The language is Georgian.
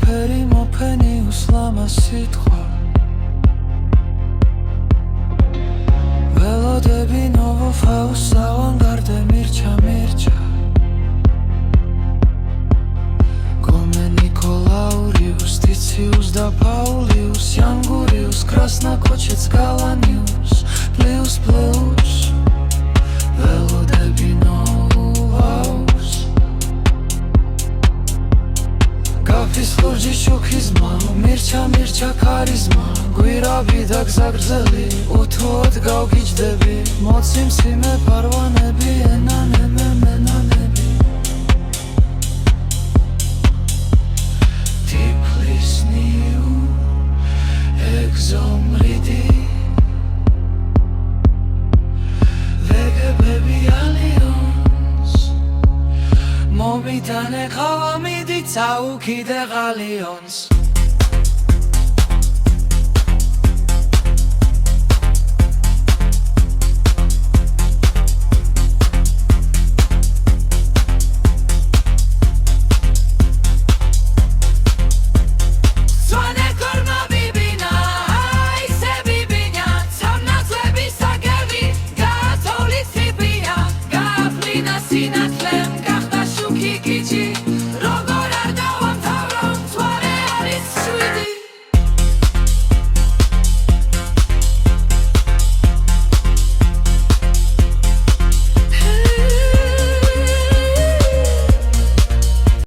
ფერი მოფენი უსლამა სიტყვა ველოდები ნოვო ფაუს ავანგარდე მირჩა გომე ნიკოლაურიუს ტიციუს და პაულიუს იანგურიუს კრასნა კოჩეც გალანიუს პლიუს პლუს ველოდები ნოვაუს გაფის ლურჯი შუქიზმა მირჩა ქარიზმა გვირაბი და გზაგრძელი უთუოდ გავგიჯდები მოციმსიმე პარვანები ენანემე მენანები ტიფლის ნიუ ეგზომრიდი ვეგებები ალიონს მომიტანე ყავა მიდი წაუკიდე ღალიონს